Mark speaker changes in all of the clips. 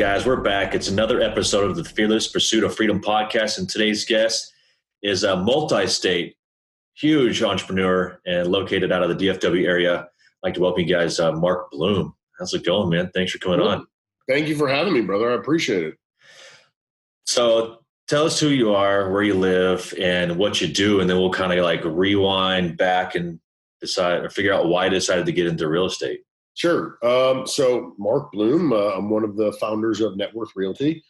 Speaker 1: guys, we're back. It's another episode of the Fearless Pursuit of Freedom podcast, and today's guest is a multi-state, huge entrepreneur and located out of the DFW area. I'd like to welcome you guys, Mark Bloom. How's it going, man? Thanks for coming on.
Speaker 2: Thank you for having me, brother. I appreciate it.
Speaker 1: So tell us who you are, where you live, and what you do, and then we'll kind of like rewind back and decide or figure out why you decided to get into real estate.
Speaker 2: Sure. So Mark Bloom, I'm one of the founders of Net Worth Realty.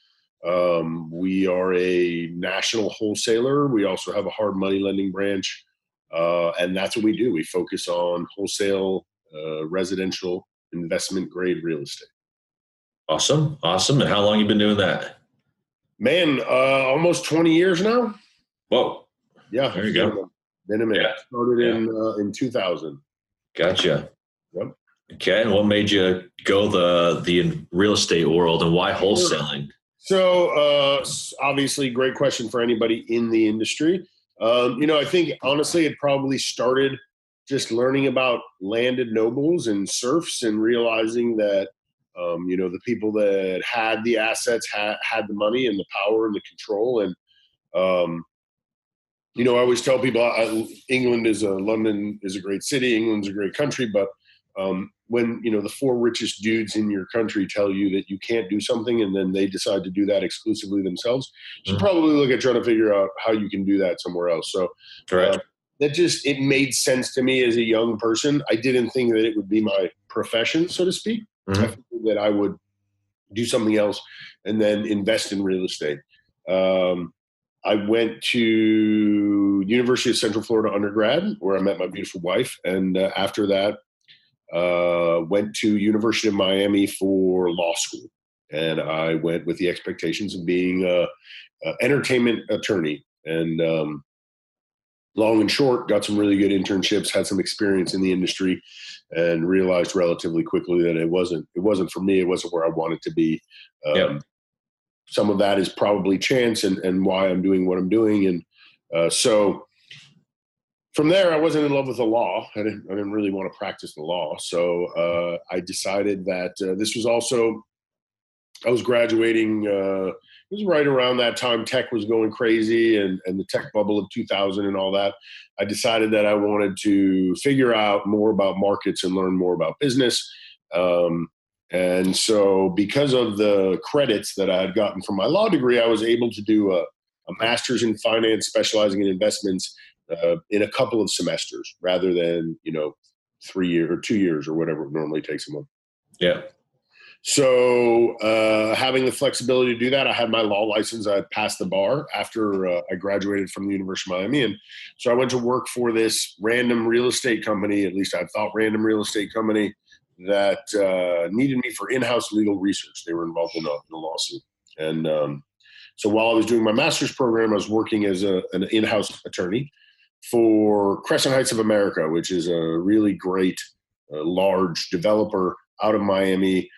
Speaker 2: We are a national wholesaler. We also have a hard money lending branch. And that's what we do. We focus on wholesale, residential, investment grade real estate.
Speaker 1: Awesome. And how long you been doing that?
Speaker 2: Man, almost 20 years now.
Speaker 1: Whoa.
Speaker 2: Yeah.
Speaker 1: There you go.
Speaker 2: Been a minute. Yeah. Started in 2000.
Speaker 1: Gotcha.
Speaker 2: Yep.
Speaker 1: Okay. And what made you go the real estate world, and why wholesaling?
Speaker 2: So obviously great question for anybody in the industry. I think honestly, it probably started just learning about landed nobles and serfs and realizing that, the people that had the assets had the money and the power and the control. And, I always tell people London is a great city. England's a great country. But when, the four richest dudes in your country tell you that you can't do something and then they decide to do that exclusively themselves, you should probably look at trying to figure out how you can do that somewhere else. So it made sense to me as a young person. I didn't think that it would be my profession, so to speak. I figured that I would do something else and then invest in real estate. I went to University of Central Florida undergrad, where I met my beautiful wife. And after that, went to University of Miami for law school. And I went with the expectations of being an entertainment attorney. And long and short, got some really good internships, had some experience in the industry, and realized relatively quickly that it wasn't for me. It wasn't where I wanted to be. Some of that is probably chance and why I'm doing what I'm doing. And so from there, I wasn't in love with the law. I didn't really want to practice the law. So I decided that this was also, I was graduating. It was right around that time tech was going crazy and the tech bubble of 2000 and all that. I decided that I wanted to figure out more about markets and learn more about business. And so because of the credits that I had gotten from my law degree, I was able to do a master's in finance, specializing in investments in a couple of semesters rather than, 3 years or 2 years or whatever it normally takes a month.
Speaker 1: Yeah.
Speaker 2: So having the flexibility to do that, I had my law license. I passed the bar after I graduated from the University of Miami. And so I went to work for this random real estate company, at least I thought random real estate company, that needed me for in-house legal research. They were involved in a lawsuit. And so while I was doing my master's program, I was working as an in-house attorney for Crescent Heights of America, which is a really great, large developer out of Miami,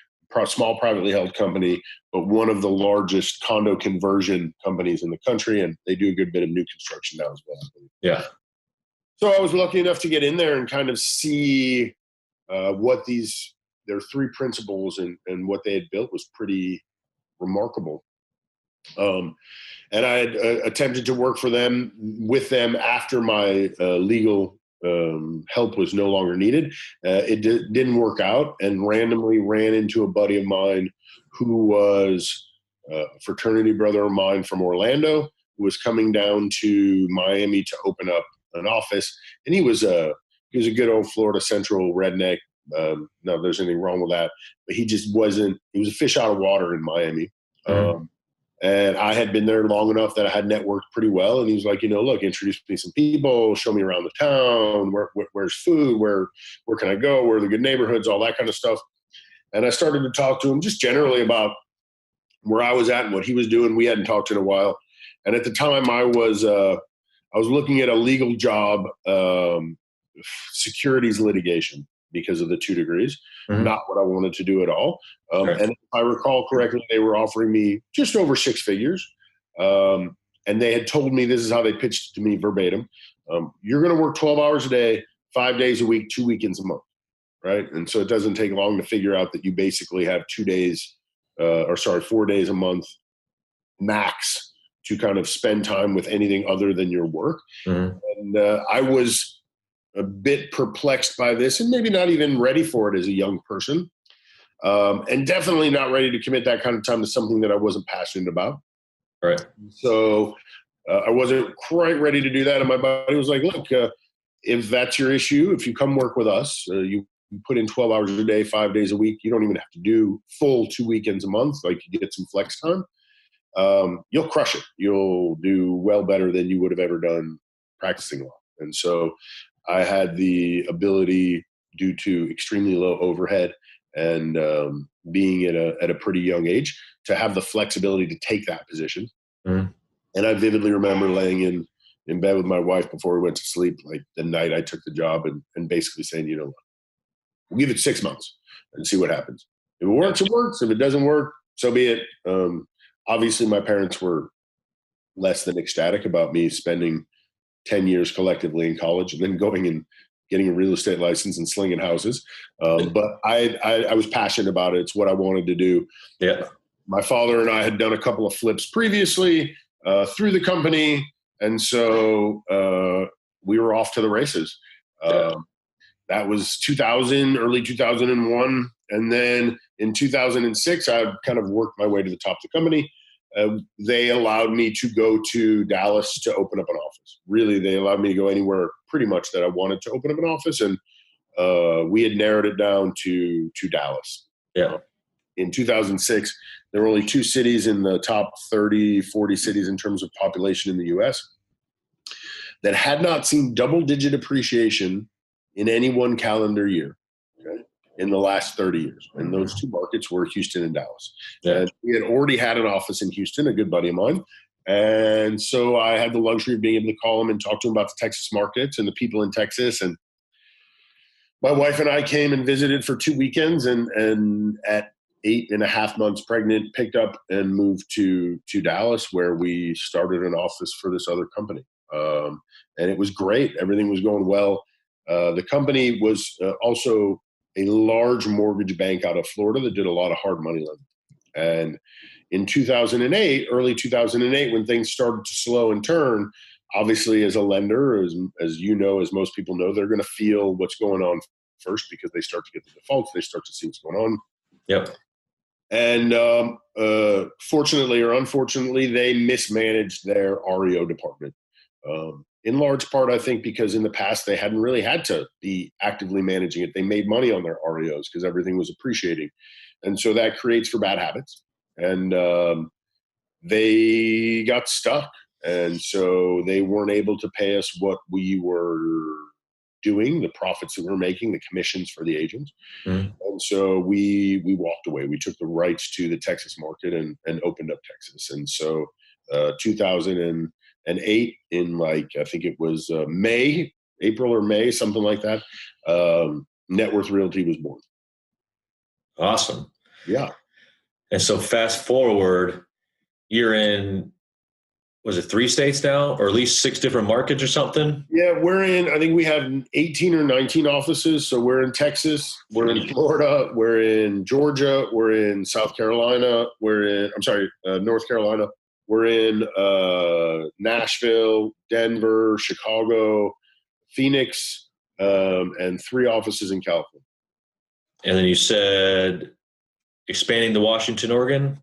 Speaker 2: small privately held company, but one of the largest condo conversion companies in the country. And they do a good bit of new construction now as well.
Speaker 1: Yeah.
Speaker 2: So I was lucky enough to get in there and kind of see what their three principles and what they had built was pretty remarkable. And I had attempted to work with them after my legal help was no longer needed. It didn't work out, and randomly ran into a buddy of mine who was a fraternity brother of mine from Orlando, who was coming down to Miami to open up an office. And he was a good old Florida Central redneck. No, there's anything wrong with that, but he just wasn't. He was a fish out of water in Miami. And I had been there long enough that I had networked pretty well. And he was like, look, introduce me to some people, show me around the town, where's food, where can I go, where are the good neighborhoods, all that kind of stuff. And I started to talk to him just generally about where I was at and what he was doing. We hadn't talked in a while. And at the time I was looking at a legal job, securities litigation, because of the 2 degrees, not what I wanted to do at all. And if I recall correctly, they were offering me just over 6 figures. And they had told me, this is how they pitched it to me verbatim. You're going to work 12 hours a day, 5 days a week, 2 weekends a month. Right. And so it doesn't take long to figure out that you basically have 2 days 4 days a month max to kind of spend time with anything other than your work.
Speaker 1: Mm-hmm.
Speaker 2: And I was a bit perplexed by this and maybe not even ready for it as a young person. And definitely not ready to commit that kind of time to something that I wasn't passionate about.
Speaker 1: Right.
Speaker 2: So I wasn't quite ready to do that. And my buddy was like, look, if that's your issue, if you come work with us, you put in 12 hours a day, 5 days a week, you don't even have to do full 2 weekends a month. Like, you get some flex time. You'll crush it. You'll do well better than you would have ever done practicing law. And so I had the ability, due to extremely low overhead and being at a pretty young age, to have the flexibility to take that position.
Speaker 1: Mm-hmm.
Speaker 2: And I vividly remember laying in bed with my wife before we went to sleep, like the night I took the job, and basically saying, you know what, we'll give it 6 months and see what happens. If it works, it works. If it doesn't work, so be it. Obviously, my parents were less than ecstatic about me spending 10 years collectively in college and then going and getting a real estate license and slinging houses. But I was passionate about it. It's what I wanted to do.
Speaker 1: Yeah.
Speaker 2: My father and I had done a couple of flips previously through the company. And so we were off to the races. That was 2000, early 2001. And then in 2006, I kind of worked my way to the top of the company. They allowed me to go to Dallas to open up an office. Really, they allowed me to go anywhere pretty much that I wanted to open up an office. And we had narrowed it down to Dallas.
Speaker 1: Yeah.
Speaker 2: In 2006, there were only 2 cities in the top 30, 40 cities in terms of population in the U.S. that had not seen double-digit appreciation in any one calendar year, okay, in the last 30 years. And those 2 markets were Houston and Dallas.
Speaker 1: Yeah.
Speaker 2: And we had already had an office in Houston, a good buddy of mine. And so I had the luxury of being able to call him and talk to him about the Texas markets and the people in Texas. And my wife and I came and visited for 2 weekends, and at 8.5 months pregnant, picked up and moved to Dallas, where we started an office for this other company. And it was great. Everything was going well. The company was also a large mortgage bank out of Florida that did a lot of hard money lending. And in 2008, early 2008, when things started to slow and turn, obviously as a lender, as you know, as most people know, they're going to feel what's going on first, because they start to get the defaults. They start to see what's going on.
Speaker 1: Yep.
Speaker 2: And fortunately or unfortunately, they mismanaged their REO department. In large part, I think, because in the past they hadn't really had to be actively managing it. They made money on their REOs because everything was appreciating. And so that creates for bad habits. And they got stuck. And so they weren't able to pay us what we were doing, the profits that we're making, the commissions for the agents. Mm-hmm. And so we walked away. We took the rights to the Texas market and opened up Texas. And so 2008, in I think it was April or May, something like that, Net Worth Realty was born.
Speaker 1: Awesome.
Speaker 2: Yeah.
Speaker 1: And so fast forward, you're in, was it 3 states now, or at least 6 different markets or something?
Speaker 2: Yeah, I think we have 18 or 19 offices. So we're in Texas, we're in Florida, we're in Georgia, we're in South Carolina, North Carolina. We're in Nashville, Denver, Chicago, Phoenix, and 3 offices in California.
Speaker 1: And then you said expanding to Washington, Oregon?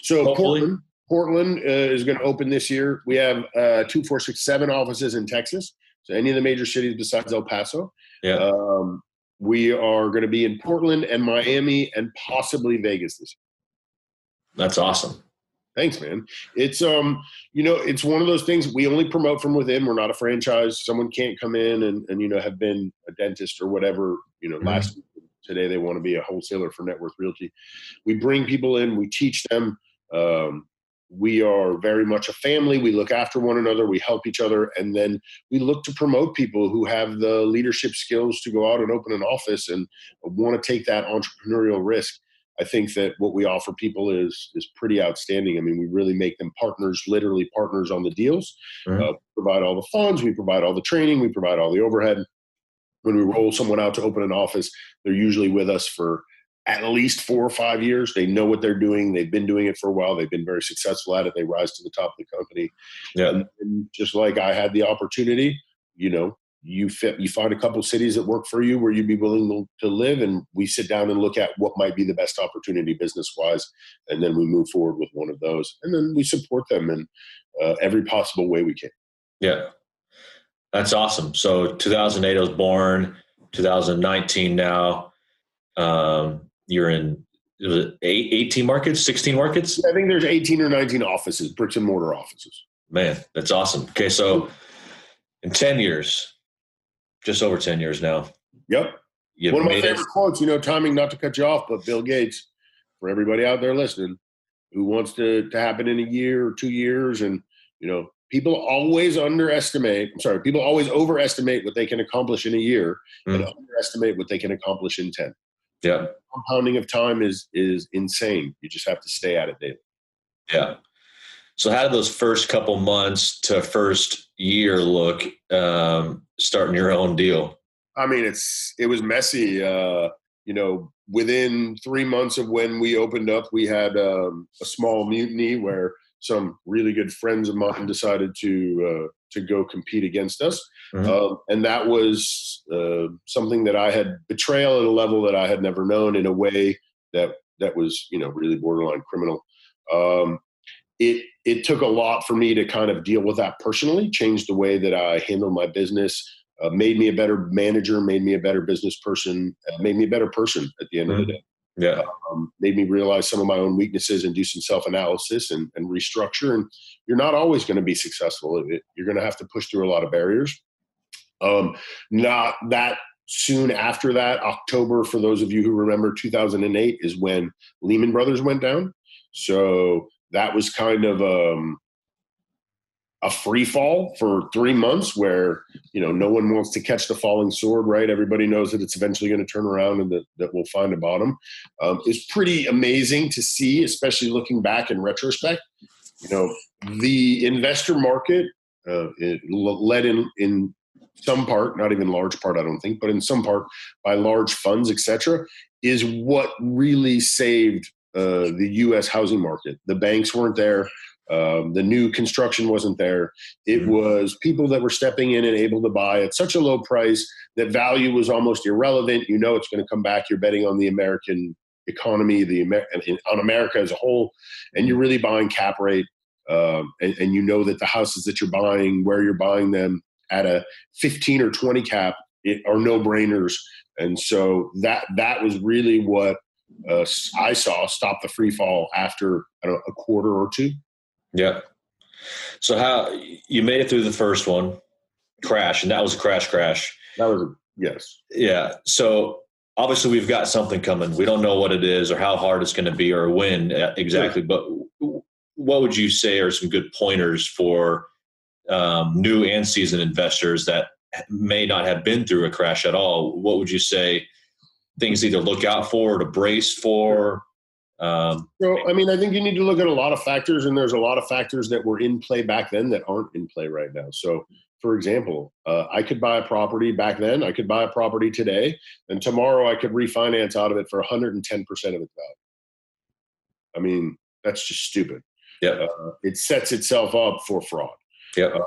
Speaker 2: So
Speaker 1: hopefully?
Speaker 2: Portland is going to open this year. We have 2, 4, 6, 7 offices in Texas. So any of the major cities besides El Paso.
Speaker 1: Yeah.
Speaker 2: We are going to be in Portland and Miami and possibly Vegas this year.
Speaker 1: That's awesome.
Speaker 2: Thanks, man. It's it's one of those things we only promote from within. We're not a franchise. Someone can't come in and have been a dentist or whatever, mm-hmm. last week. Today they want to be a wholesaler for Net Worth Realty. We bring people in, we teach them. We are very much a family. We look after one another. We help each other. And then we look to promote people who have the leadership skills to go out and open an office and want to take that entrepreneurial risk. I think that what we offer people is pretty outstanding. I mean, we really make them partners, literally partners on the deals. Mm-hmm. We provide all the funds. We provide all the training. We provide all the overhead. When we roll someone out to open an office, they're usually with us for at least 4 or 5 years. They know what they're doing. They've been doing it for a while. They've been very successful at it. They rise to the top of the company.
Speaker 1: Yeah.
Speaker 2: And just like I had the opportunity, you find a couple cities that work for you where you'd be willing to live, and we sit down and look at what might be the best opportunity business-wise, and then we move forward with one of those, and then we support them in every possible way we can.
Speaker 1: Yeah. That's awesome. So 2008 I was born, 2019 now. You're in 18 markets, 16 markets?
Speaker 2: I think there's 18 or 19 offices, bricks and mortar offices.
Speaker 1: Man, that's awesome. Okay, so in 10 years, just over 10 years now.
Speaker 2: Yep. One of my favorite quotes, timing, not to cut you off, but Bill Gates, for everybody out there listening, who wants to happen in a year or 2 years. And, people always overestimate what they can accomplish in a year and underestimate what they can accomplish in 10.
Speaker 1: Yeah.
Speaker 2: Compounding of time is insane. You just have to stay at it daily.
Speaker 1: Yeah. So how did those first couple months to first year look, starting your own deal?
Speaker 2: I mean, it was messy. Within 3 months of when we opened up, we had a small mutiny where some really good friends of mine decided to go compete against us.
Speaker 1: Mm-hmm.
Speaker 2: And that was something that I had betrayal at a level that I had never known, in a way that was, really borderline criminal. It took a lot for me to kind of deal with that personally, change the way that I handle my business, made me a better manager, made me a better business person, made me a better person at the end of the day.
Speaker 1: Yeah.
Speaker 2: Made me realize some of my own weaknesses and do some self-analysis and restructure. And you're not always going to be successful. You're going to have to push through a lot of barriers. Not that soon after that, October, for those of you who remember, 2008 is when Lehman Brothers went down. So that was kind of a free fall for 3 months where, no one wants to catch the falling sword, right? Everybody knows that it's eventually going to turn around and that we'll find a bottom. It's pretty amazing to see, especially looking back in retrospect. The investor market, it led in some part, not even large part, I don't think, but in some part by large funds, et cetera, is what really saved the U.S. housing market. The banks weren't there. The new construction wasn't there. It was people that were stepping in and able to buy at such a low price that value was almost irrelevant. It's going to come back. You're betting on the American economy, on America as a whole, and you're really buying cap rate. And that the houses that you're buying, where you're buying them at a 15 or 20 cap, are no-brainers. And so that was really what I saw stop the free fall after a quarter or two.
Speaker 1: Yeah. So how you made it through the first one, crash, and that was a crash.
Speaker 2: That was yes.
Speaker 1: Yeah. So obviously we've got something coming. We don't know what it is or how hard it's going to be or when exactly, but what would you say are some good pointers for new and seasoned investors that may not have been through a crash at all? What would you say things to either look out for or to brace for? I
Speaker 2: think you need to look at a lot of factors, and there's a lot of factors that were in play back then that aren't in play right now. So, for example, I could buy a property back then, I could buy a property today, and tomorrow I could refinance out of it for 110% of its value. I mean, that's just stupid.
Speaker 1: Yeah.
Speaker 2: It sets itself up for fraud.
Speaker 1: Yeah.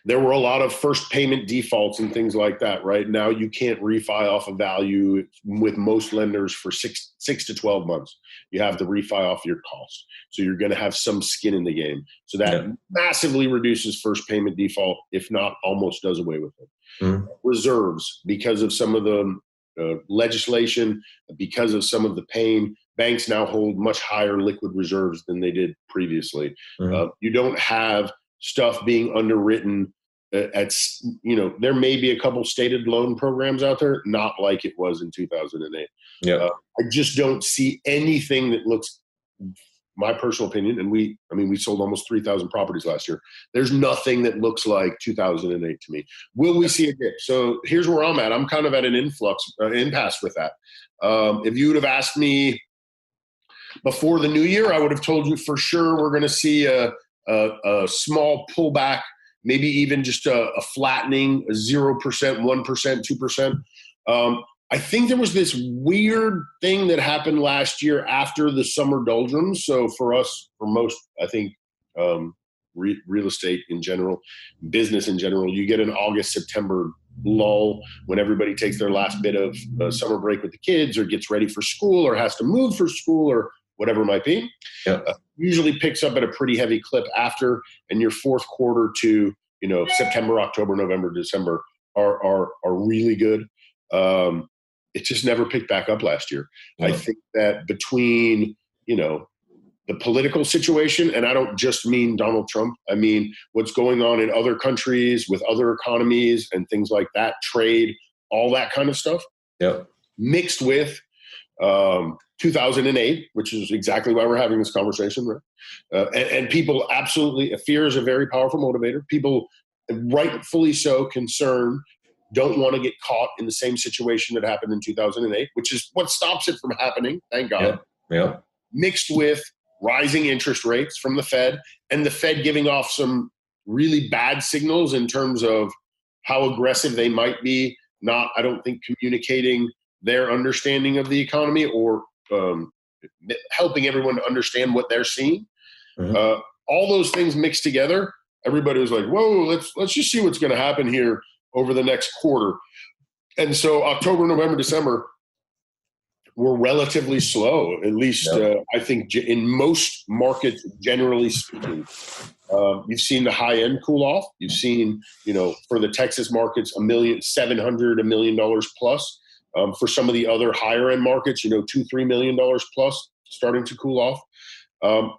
Speaker 2: There were a lot of first payment defaults and things like that. Right now, you can't refi off a value with most lenders for six to 12 months. You have to refi off your cost. So you're going to have some skin in the game. So that massively reduces first payment default, if not almost does away with it. Mm-hmm. Reserves, because of some of the legislation, because of some of the pain, banks now hold much higher liquid reserves than they did previously. Mm-hmm. You don't have stuff being underwritten there may be a couple stated loan programs out there, not like it was in 2008.
Speaker 1: Yeah.
Speaker 2: I just don't see anything that looks, my personal opinion, and we sold almost 3,000 properties last year. There's nothing that looks like 2008 to me. Will we see a dip? So here's where I'm at. I'm kind of at an impasse with that. If you would have asked me before the new year, I would have told you for sure we're going to see a small pullback, maybe even just a flattening, a 0%, 1%, 2%. I think there was this weird thing that happened last year after the summer doldrums. So for most, I think, real estate in general, business in general, you get an August, September lull when everybody takes their last bit of summer break with the kids or gets ready for school or has to move for school or whatever it might be.
Speaker 1: Yeah.
Speaker 2: Usually picks up at a pretty heavy clip after, and your fourth quarter to, September, October, November, December are really good. It just never picked back up last year.
Speaker 1: Yeah.
Speaker 2: I think that between, the political situation, and I don't just mean Donald Trump, I mean what's going on in other countries with other economies and things like that, trade, all that kind of stuff,
Speaker 1: Yep.
Speaker 2: mixed with 2008, which is exactly why we're having this conversation, right? And people absolutely, fear is a very powerful motivator. People, rightfully so, concerned, don't want to get caught in the same situation that happened in 2008, which is what stops it from happening, thank God.
Speaker 1: Yeah.
Speaker 2: Mixed with rising interest rates from the Fed, and the Fed giving off some really bad signals in terms of how aggressive they might be, not, I don't think, communicating their understanding of the economy or helping everyone to understand what they're seeing.
Speaker 1: Mm-hmm.
Speaker 2: All those things mixed together, everybody was like, whoa, let's just see what's going to happen here over the next quarter. And so October, November, December were relatively slow, at least I think in most markets, generally speaking. You've seen the high end cool off. You've seen, for the Texas markets, $1.7 million plus. For some of the other higher end markets, $2-3 million plus starting to cool off.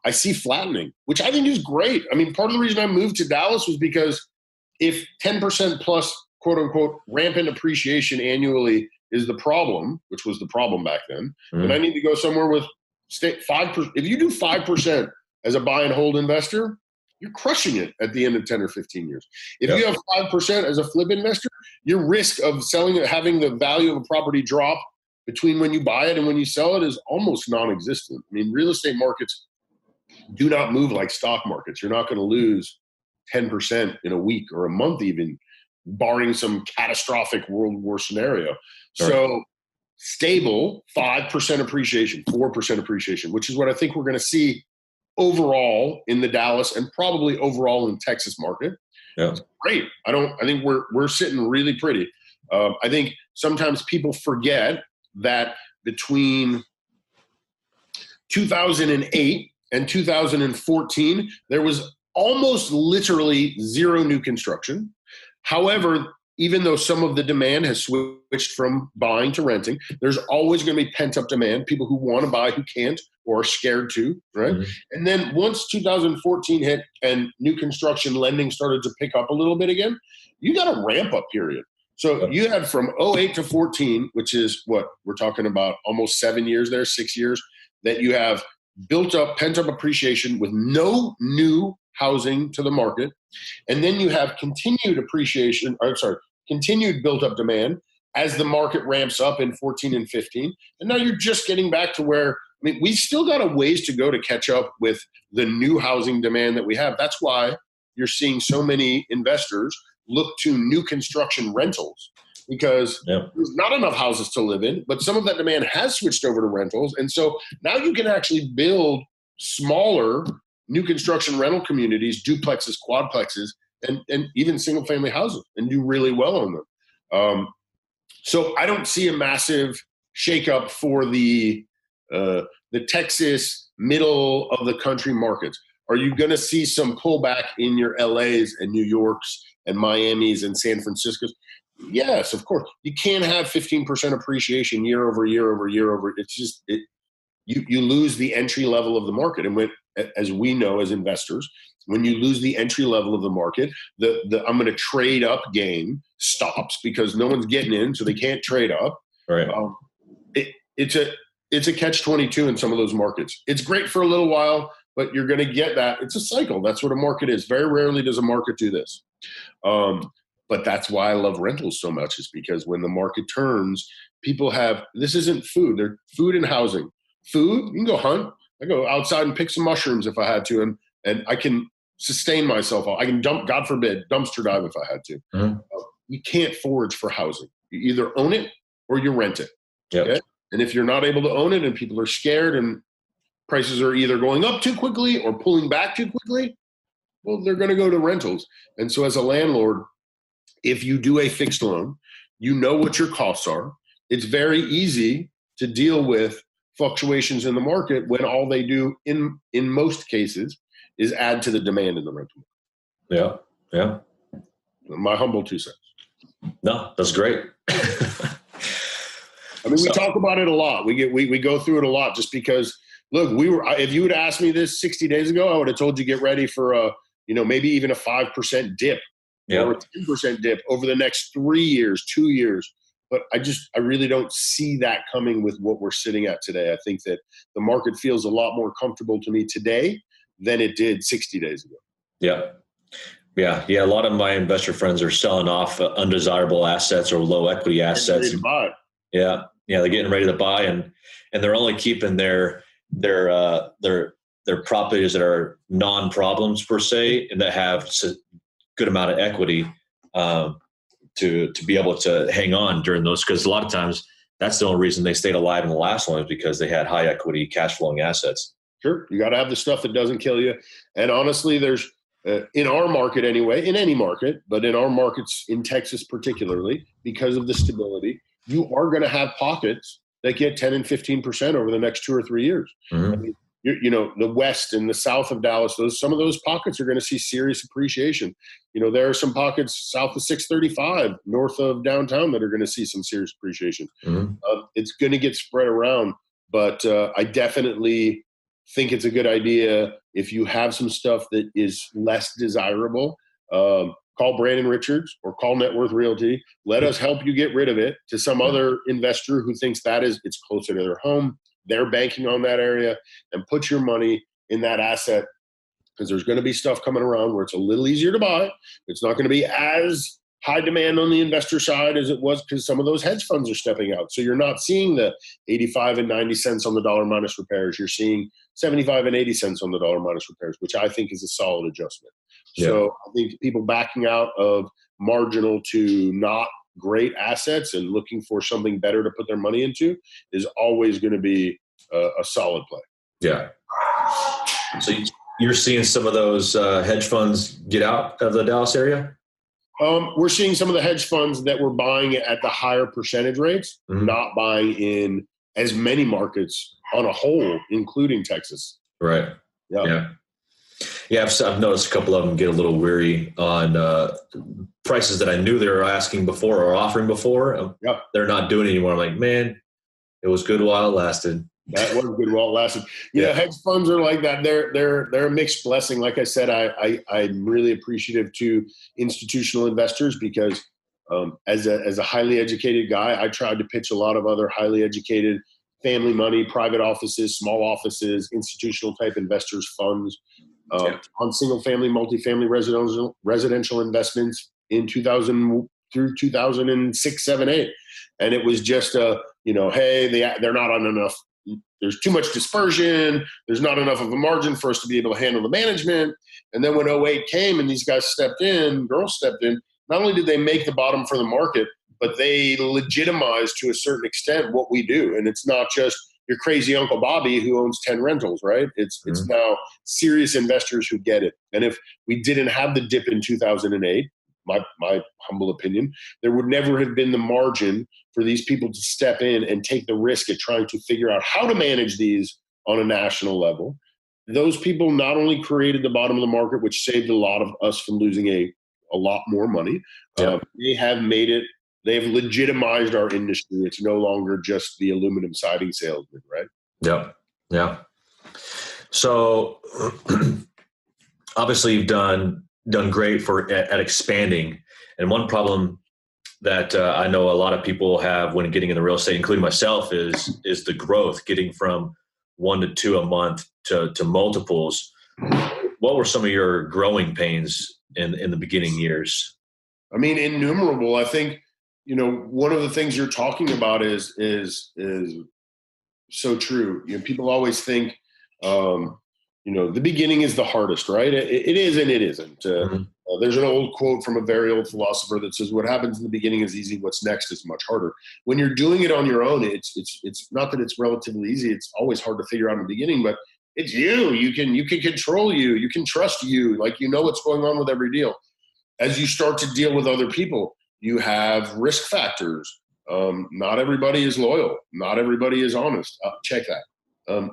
Speaker 2: I see flattening, which I think is great. I mean, part of the reason I moved to Dallas was because if 10% plus, quote unquote, rampant appreciation annually is the problem, which was the problem back then, then I need to go somewhere with 5%. If you do 5% as a buy and hold investor, you're crushing it at the end of 10 or 15 years. If you have 5% as a flip investor, your risk of selling it, having the value of a property drop between when you buy it and when you sell it is almost non-existent. I mean, real estate markets do not move like stock markets. You're not going to lose 10% in a week or a month even, barring some catastrophic world war scenario.
Speaker 1: Sure.
Speaker 2: So stable 5% appreciation, 4% appreciation, which is what I think we're going to see overall in the Dallas and probably overall in Texas market.
Speaker 1: Yeah.
Speaker 2: It's great. I think we're sitting really pretty. I think sometimes people forget that between 2008 and 2014, there was almost literally zero new construction. However, even though some of the demand has switched from buying to renting, there's always going to be pent-up demand, people who want to buy who can't or are scared to, right? Mm-hmm. And then once 2014 hit and new construction lending started to pick up a little bit again, you got a ramp-up period. So you had from 08 to 14, which is what we're talking about, almost 7 years there, 6 years, that you have built up, pent-up appreciation with no new housing to the market. And then you have continued built-up demand as the market ramps up in 14 and 15. And now you're just getting back to where, we've still got a ways to go to catch up with the new housing demand that we have. That's why you're seeing so many investors look to new construction rentals, because there's not enough houses to live in, but some of that demand has switched over to rentals. And so now you can actually build smaller new construction rental communities, duplexes, quadplexes, and even single family houses, and do really well on them. So I don't see a massive shakeup for the Texas middle of the country markets. Are you going to see some pullback in your LAs and New Yorks and Miamis and San Franciscos? Yes, of course. You can't have 15% appreciation year over year over year over. It's just you lose the entry level of the market, and as we know as investors, when you lose the entry level of the market, the I'm going to trade up game stops because no one's getting in, so they can't trade up.
Speaker 1: Right.
Speaker 2: It's a catch-22 in some of those markets. It's great for a little while, but you're going to get that. It's a cycle. That's what a market is. Very rarely does a market do this. But that's why I love rentals so much, is because when the market turns, people have, this isn't food. They're food and housing. Food, you can go hunt. I go outside and pick some mushrooms if I had to, and I can sustain myself. I can God forbid, dumpster dive if I had to. Mm-hmm. You can't forage for housing. You either own it or you rent it.
Speaker 1: Yep.
Speaker 2: Okay? And if you're not able to own it and people are scared and prices are either going up too quickly or pulling back too quickly, well, they're going to go to rentals. And so as a landlord, if you do a fixed loan, you know what your costs are. It's very easy to deal with fluctuations in the market when all they do in most cases is add to the demand in the rental market.
Speaker 1: Yeah.
Speaker 2: My humble 2 cents.
Speaker 1: No, that's great.
Speaker 2: I mean, we talk about it a lot. We go through it a lot just because, look, if you would have asked me this 60 days ago, I would have told you get ready for maybe even a 5% dip or a 10% dip over the next 3 years, 2 years. But I really don't see that coming with what we're sitting at today. I think that the market feels a lot more comfortable to me today than it did 60 days ago.
Speaker 1: Yeah. A lot of my investor friends are selling off undesirable assets or low equity assets.
Speaker 2: Ready to buy.
Speaker 1: Yeah. They're getting ready to buy, and they're only keeping their properties that are non-problems per se, and that have a good amount of equity to be able to hang on during those. Because a lot of times that's the only reason they stayed alive in the last one, is because they had high equity cash flowing assets.
Speaker 2: Sure. You got to have the stuff that doesn't kill you. And honestly, there's in our market anyway, in any market, but in our markets in Texas particularly, because of the stability, you are going to have pockets that get 10 and 15% over the next 2 or 3 years.
Speaker 1: Mm-hmm.
Speaker 2: I mean, the west and the south of Dallas, some of those pockets are going to see serious appreciation. There are some pockets south of 635, north of downtown, that are going to see some serious appreciation.
Speaker 1: Mm-hmm.
Speaker 2: It's going to get spread around, but I definitely think it's a good idea if you have some stuff that is less desirable. Call Brandon Richards or call Net Worth Realty. Let us help you get rid of it to some other investor who thinks it's closer to their home. They're banking on that area, and put your money in that asset, because there's going to be stuff coming around where it's a little easier to buy. It's not going to be as high demand on the investor side as it was, because some of those hedge funds are stepping out. So you're not seeing the 85 and 90 cents on the dollar minus repairs. You're seeing 75 and 80 cents on the dollar minus repairs, which I think is a solid adjustment. Yeah. So I think people backing out of marginal to not great assets and looking for something better to put their money into is always going to be a solid play.
Speaker 1: Yeah. So you're seeing some of those hedge funds get out of the Dallas area?
Speaker 2: We're seeing some of the hedge funds that were buying at the higher percentage rates, not buying in as many markets on a whole, including Texas.
Speaker 1: Right. Yeah. I've noticed a couple of them get a little weary on prices that I knew they were asking before or offering before. They're not doing it anymore. I'm like, man, it was good while it lasted.
Speaker 2: That was good while it lasted. Hedge funds are like that. They're a mixed blessing. Like I said, I'm really appreciative to institutional investors, because as a highly educated guy, I tried to pitch a lot of other highly educated family money, private offices, small offices, institutional type investors, funds on single family, multifamily residential investments in 2000 through 2006, 7, 8. And it was just hey, they're not on enough. There's too much dispersion. There's not enough of a margin for us to be able to handle the management. And then when 08 came and these guys girls stepped in, not only did they make the bottom for the market, but they legitimized to a certain extent what we do. And it's not just your crazy Uncle Bobby who owns 10 rentals, right? It's now serious investors who get it. And if we didn't have the dip in 2008, my humble opinion, there would never have been the margin for these people to step in and take the risk at trying to figure out how to manage these on a national level. Those people not only created the bottom of the market, which saved a lot of us from losing a lot more money, they have legitimized our industry. It's no longer just the aluminum siding salesman, right?
Speaker 1: Yeah. So obviously you've done great at expanding. And one problem that I know a lot of people have when getting into real estate, including myself, is the growth, getting from 1 to 2 a month to multiples. What were some of your growing pains in the beginning years?
Speaker 2: I mean, innumerable. I think, one of the things you're talking about is so true. People always think, the beginning is the hardest, right? It is and it isn't. There's an old quote from a very old philosopher that says, what happens in the beginning is easy. What's next is much harder. When you're doing it on your own, it's not that it's relatively easy. It's always hard to figure out in the beginning, but it's you. You can control you. You can trust you. Like, what's going on with every deal. As you start to deal with other people, you have risk factors. Not everybody is loyal. Not everybody is honest. Check that.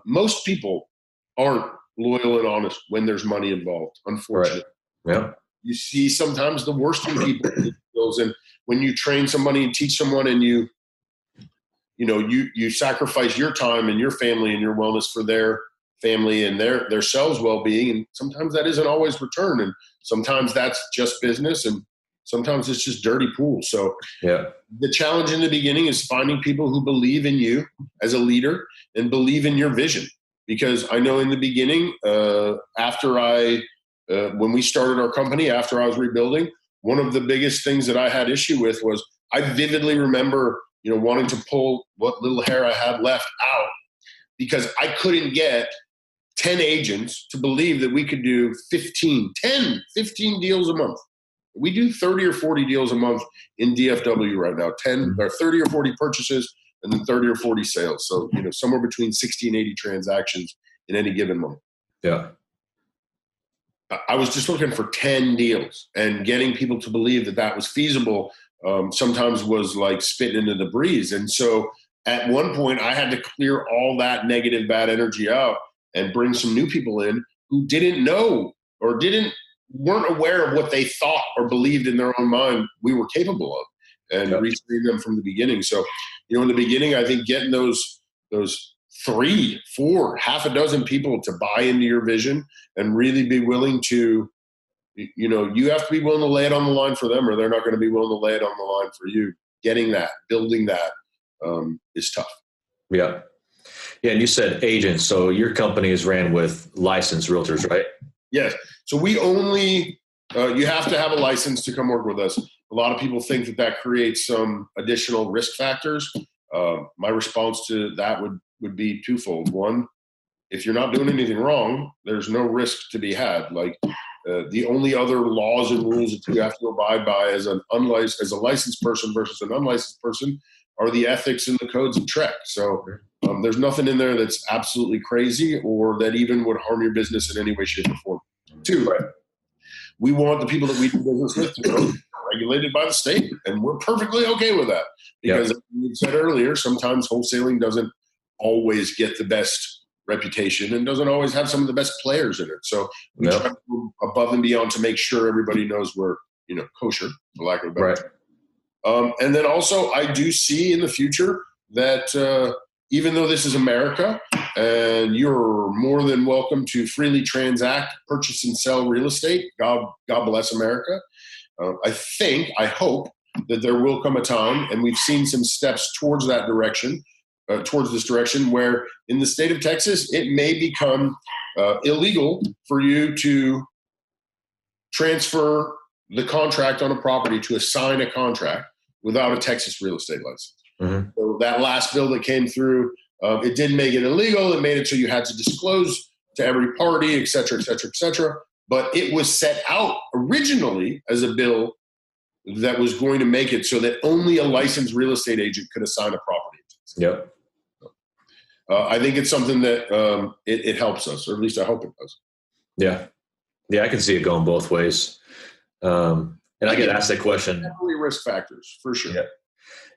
Speaker 2: Most people aren't loyal and honest when there's money involved, unfortunately.
Speaker 1: Right. Yeah.
Speaker 2: You see sometimes the worst in people. And when you train somebody and teach someone and you sacrifice your time and your family and your wellness for their family and their selves well-being, and sometimes that isn't always returned, and sometimes that's just business, and sometimes it's just dirty pool. So the challenge in the beginning is finding people who believe in you as a leader and believe in your vision. Because I know in the beginning, when we started our company, after I was rebuilding, one of the biggest things that I had issue with was I vividly remember, wanting to pull what little hair I had left out because I couldn't get 10 agents to believe that we could do 15 deals a month. We do 30 or 40 deals a month in DFW right now, 10 or 30 or 40 purchases and then 30 or 40 sales. So, somewhere between 60 and 80 transactions in any given month.
Speaker 1: Yeah.
Speaker 2: I was just looking for 10 deals, and getting people to believe that that was feasible sometimes was like spitting into the breeze. And so at one point I had to clear all that negative, bad energy out and bring some new people in who didn't know or weren't aware of what they thought or believed in their own mind we were capable of, and retrain them from the beginning. So, in the beginning, I think getting those 3, 4, half a dozen people to buy into your vision and really be willing to, you have to be willing to lay it on the line for them, or they're not going to be willing to lay it on the line for you. Getting that, building that is tough.
Speaker 1: Yeah. Yeah. And you said agents. So your company is ran with licensed realtors, right?
Speaker 2: Yes. So we only, you have to have a license to come work with us. A lot of people think that creates some additional risk factors. My response to that would be twofold. One, if you're not doing anything wrong, there's no risk to be had. Like the only other laws and rules that you have to abide by as a licensed person versus an unlicensed person are the ethics and the codes of TREC. So there's nothing in there that's absolutely crazy or that even would harm your business in any way, shape, or form. 2, we want the people that we do business with to be regulated by the state, and we're perfectly okay with that. Because as you said earlier, sometimes wholesaling doesn't always get the best reputation and doesn't always have some of the best players in it. So we try to go above and beyond to make sure everybody knows we're, kosher, for lack of a better term. And then also I do see in the future that even though this is America and you're more than welcome to freely transact, purchase and sell real estate, God bless America. I hope that there will come a time, and we've seen some steps towards that direction, towards this direction, where in the state of Texas, it may become illegal for you to transfer the contract on a property, to assign a contract without a Texas real estate license. Mm-hmm. So that last bill that came through, it didn't make it illegal. It made it so you had to disclose to every party, et cetera, et cetera, et cetera. But it was set out originally as a bill that was going to make it so that only a licensed real estate agent could assign a property.
Speaker 1: Yep.
Speaker 2: I think it's something that it helps us, or at least I hope it does.
Speaker 1: Yeah. Yeah, I can see it going both ways. And I get asked that question.
Speaker 2: Definitely risk factors, for sure.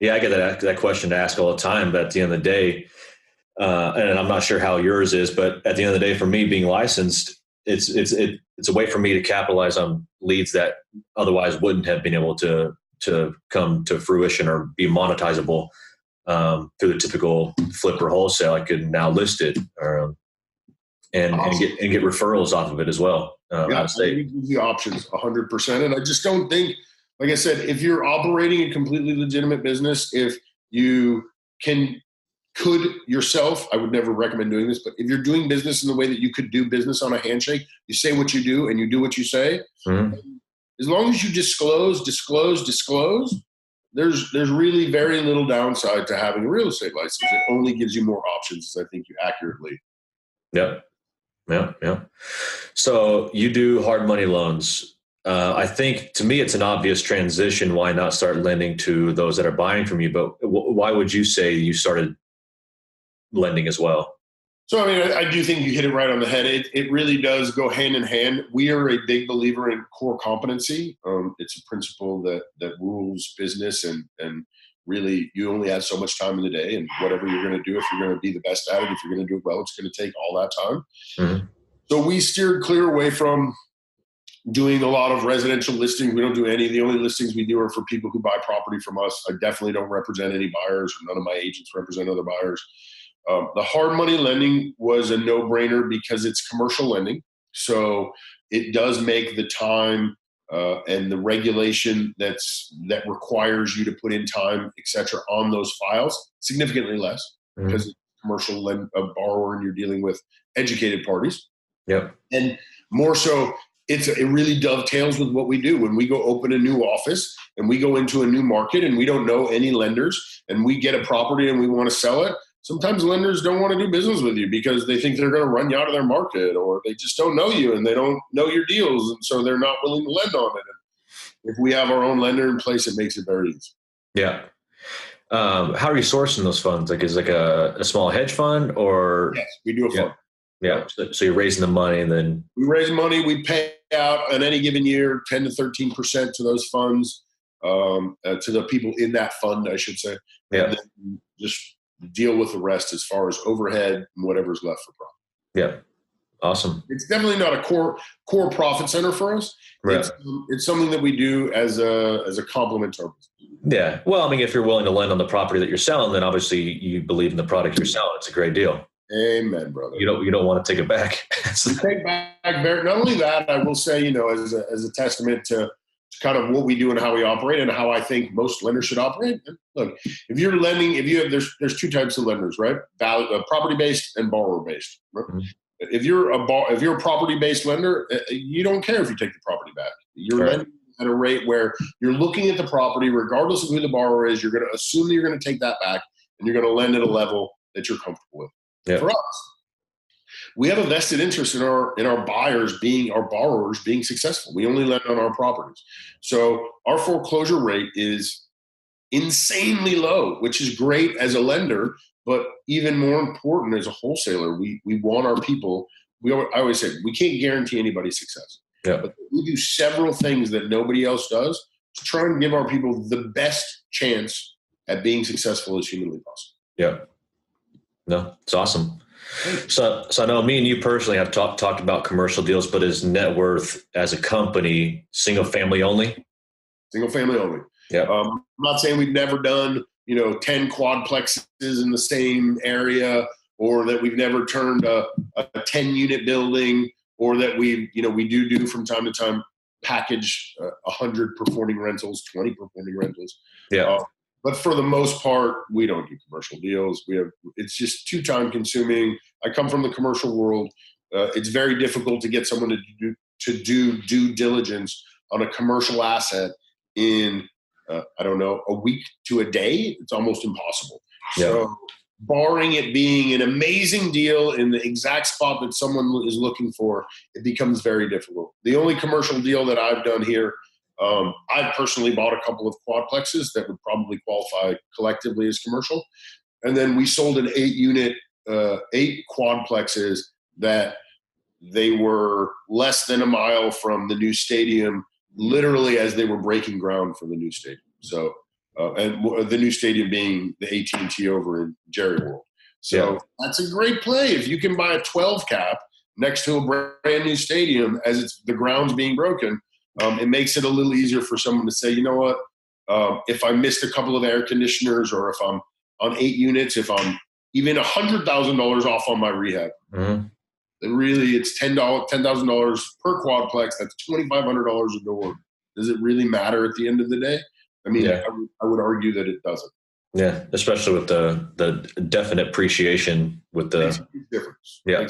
Speaker 1: Yeah, I get that question to ask all the time. But at the end of the day, and I'm not sure how yours is, but at the end of the day, for me being licensed, it's a way for me to capitalize on leads that otherwise wouldn't have been able to come to fruition or be monetizable through the typical flip or wholesale. I could now list it and get referrals off of it as well. Out of state.
Speaker 2: The options 100%. And I just don't think, like I said, if you're operating a completely legitimate business, if you could yourself, I would never recommend doing this, but if you're doing business in the way that you could do business on a handshake, you say what you do and you do what you say. Mm-hmm. As long as you disclose, there's really very little downside to having a real estate license. It only gives you more options, as I think you accurately.
Speaker 1: Yep. Yeah. Yeah. So you do hard money loans. I think to me, it's an obvious transition. Why not start lending to those that are buying from you? But why would you say you started lending as well?
Speaker 2: So, I mean, I do think you hit it right on the head. It really does go hand in hand. We are a big believer in core competency. It's a principle that rules business, and really, you only have so much time in the day, and whatever you're going to do, if you're going to be the best at it, if you're going to do it well, it's going to take all that time.
Speaker 1: Mm-hmm.
Speaker 2: So we steered clear away from doing a lot of residential listings. We don't do any. The only listings we do are for people who buy property from us. I definitely don't represent any buyers, or none of my agents represent other buyers. The hard money lending was a no-brainer because it's commercial lending. So it does make the time and the regulation that requires you to put in time, et cetera, on those files significantly less, because it's commercial borrower and you're dealing with educated parties.
Speaker 1: Yep.
Speaker 2: And more so, it really dovetails with what we do. When we go open a new office and we go into a new market and we don't know any lenders and we get a property and we want to sell it, sometimes lenders don't want to do business with you because they think they're going to run you out of their market, or they just don't know you and they don't know your deals, and so they're not willing to lend on it. And if we have our own lender in place, it makes it very easy.
Speaker 1: Yeah. How are you sourcing those funds? Like, is it like a small hedge fund, or?
Speaker 2: Yes, we do a fund.
Speaker 1: Yeah. So you're raising the money, and then
Speaker 2: we raise money. We pay out on any given year 10 to 13% to those funds, to the people in that fund, I should say.
Speaker 1: Yeah.
Speaker 2: And then just deal with the rest as far as overhead and whatever's left for profit.
Speaker 1: Yeah. Awesome.
Speaker 2: It's definitely not a core profit center for us.
Speaker 1: Right.
Speaker 2: It's something that we do as a complement to our business.
Speaker 1: Yeah. Well, I mean, if you're willing to lend on the property that you're selling, then obviously you believe in the product you're selling. It's a great deal.
Speaker 2: Amen, brother.
Speaker 1: You don't want to take it back.
Speaker 2: Take back. Not only that, I will say, as a testament to kind of what we do and how we operate and how I think most lenders should operate. Look, if you're lending, there's two types of lenders, right? Property based and borrower based. Right? Mm-hmm. If you're a property based lender, you don't care if you take the property back. You're lending at a rate where you're looking at the property, regardless of who the borrower is. You're going to assume that you're going to take that back, and you're going to lend at a level that you're comfortable with. Yeah. For us, we have a vested interest in our borrowers being successful. We only lend on our properties. So our foreclosure rate is insanely low, which is great as a lender, but even more important as a wholesaler. We want our people, I always say, we can't guarantee anybody's success.
Speaker 1: Yeah.
Speaker 2: But we do several things that nobody else does to try and give our people the best chance at being successful as humanly possible.
Speaker 1: Yeah. No, it's awesome. So I know me and you personally have talked about commercial deals, but is net worth as a company single family only?
Speaker 2: Single family only.
Speaker 1: Yeah.
Speaker 2: I'm not saying we've never done 10 quadplexes in the same area, or that we've never turned a 10 unit building, or that we do from time to time package 100 performing rentals, 20 performing rentals.
Speaker 1: Yeah.
Speaker 2: But for the most part, we don't do commercial deals. It's just too time consuming. I come from the commercial world. It's very difficult to get someone to do due diligence on a commercial asset in, a week to a day. It's almost impossible. Yeah. So barring it being an amazing deal in the exact spot that someone is looking for, it becomes very difficult. The only commercial deal that I've done here, I've personally bought a couple of quadplexes that would probably qualify collectively as commercial. And then we sold an 8 quadplexes that they were less than a mile from the new stadium, literally as they were breaking ground for the new stadium. So, and the new stadium being the AT&T over in Jerry World. So That's a great play. If you can buy a 12 cap next to a brand new stadium as the ground's being broken, it makes it a little easier for someone to say, you know what, if I missed a couple of air conditioners, or if I'm on 8 units, if I'm even $100,000 off on my rehab, then really it's $10,000 per quadplex. That's $2,500 a door. Does it really matter at the end of the day? I mean, I would argue that it doesn't.
Speaker 1: Yeah, especially with the definite appreciation with the
Speaker 2: makes a huge difference.
Speaker 1: Yeah.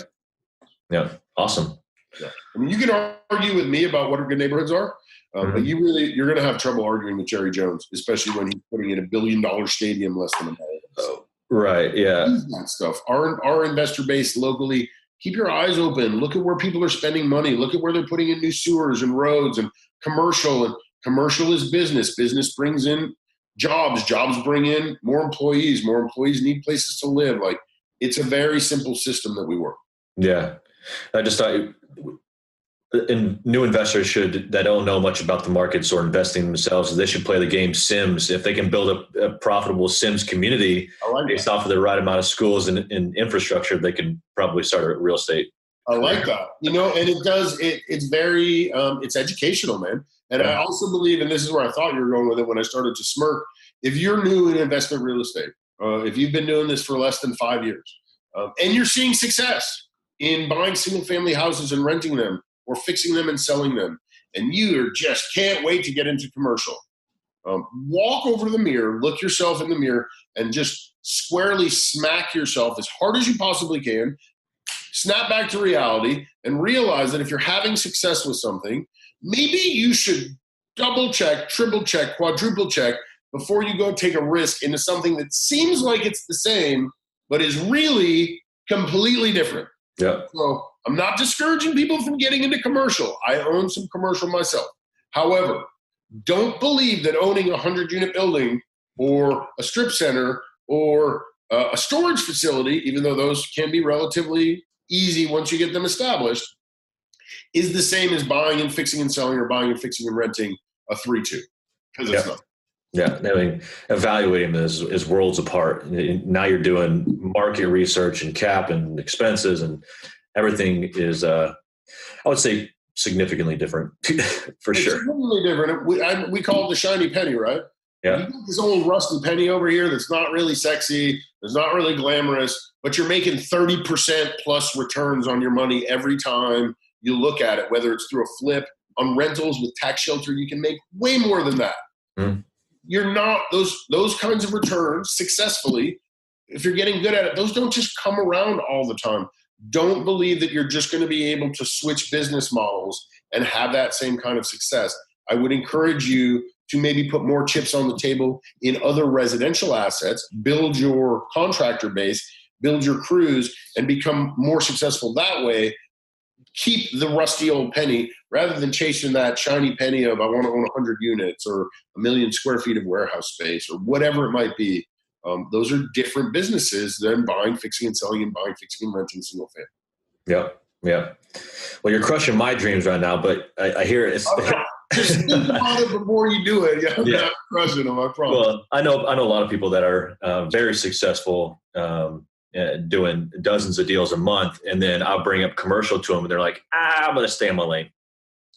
Speaker 1: Yeah. Awesome.
Speaker 2: Yeah. I mean, you can argue with me about what good neighborhoods are, but you're going to have trouble arguing with Jerry Jones, especially when he's putting in $1 billion stadium less than a mile.
Speaker 1: Oh, right. Yeah.
Speaker 2: That stuff. Our investor base locally keep your eyes open. Look at where people are spending money. Look at where they're putting in new sewers and roads and commercial. And commercial is business. Business brings in jobs. Jobs bring in more employees. More employees need places to live. Like, it's a very simple system that we work.
Speaker 1: Yeah. I just thought new investors that don't know much about the markets or investing themselves, they should play the game Sims. If they can build a profitable Sims community based off of the right amount of schools and infrastructure, they can probably start a real estate.
Speaker 2: I like that. And it's very, it's educational, man. And I also believe, and this is where I thought you were going with it when I started to smirk, if you're new in investment real estate, if you've been doing this for less than 5 years, and you're seeing success in buying single family houses and renting them, or fixing them and selling them, and you just can't wait to get into commercial. Walk over to the mirror, look yourself in the mirror, and just squarely smack yourself as hard as you possibly can. Snap back to reality and realize that if you're having success with something, maybe you should double check, triple check, quadruple check before you go take a risk into something that seems like it's the same, but is really completely different.
Speaker 1: Yeah.
Speaker 2: So I'm not discouraging people from getting into commercial. I own some commercial myself. However, don't believe that owning a 100-unit building or a strip center or a storage facility, even though those can be relatively easy once you get them established, is the same as buying and fixing and selling, or buying and fixing and renting a 3-2, because it's not.
Speaker 1: Yeah, I mean, evaluating them is worlds apart. Now you're doing market research and cap and expenses, and everything is, I would say, significantly different for
Speaker 2: it's
Speaker 1: sure.
Speaker 2: Significantly different. We call it the shiny penny, right?
Speaker 1: Yeah.
Speaker 2: You got this old rusty penny over here that's not really sexy, that's not really glamorous, but you're making 30% plus returns on your money every time you look at it, whether it's through a flip. On rentals with tax shelter, you can make way more than that. You're not those kinds of returns successfully. If you're getting good at it, those don't just come around all the time. Don't believe that you're just going to be able to switch business models and have that same kind of success. I would encourage you to maybe put more chips on the table in other residential assets, build your contractor base, build your crews, and become more successful that way. Keep the rusty old penny rather than chasing that shiny penny of I want to own 100 units or 1 million square feet of warehouse space or whatever it might be. Those are different businesses than buying, fixing, and selling, and buying, fixing, and renting single family.
Speaker 1: Yeah. Well, you're crushing my dreams right now, but I hear it's.
Speaker 2: Just think about it before you do it. I'm not crushing them, I promise.
Speaker 1: Well, I know a lot of people that are very successful, doing dozens of deals a month, and then I'll bring up commercial to them, and they're like, I'm going to stay in my lane.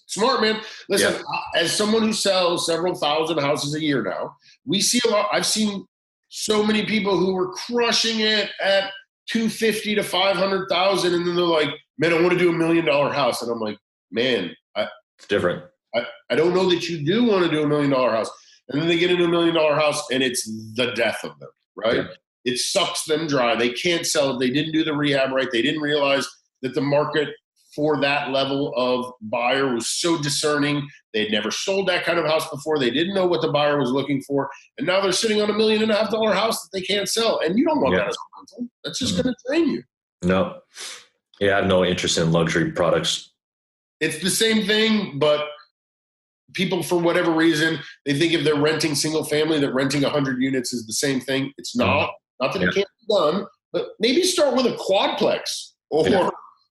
Speaker 2: Smart, man. Listen, as someone who sells several thousand houses a year now, we see a lot. I've seen so many people who were crushing it at 250 to 500,000, and then they're like, man, I want to do $1 million house. And I'm like, man,
Speaker 1: it's different.
Speaker 2: I don't know that you do want to do $1 million house. And then they get into $1 million house and it's the death of them, right? Yeah. It sucks them dry. They can't sell it. They didn't do the rehab right. They didn't realize that the market for that level of buyer was so discerning. They had never sold that kind of house before. They didn't know what the buyer was looking for. And now they're sitting on $1.5 million house that they can't sell. And you don't want that as a rental. That's just going to drain you.
Speaker 1: No. Yeah, I have no interest in luxury products.
Speaker 2: It's the same thing, but people, for whatever reason, they think if they're renting single family, that renting 100 units is the same thing. It's not. Not that it can't be done, but maybe start with a quadplex or,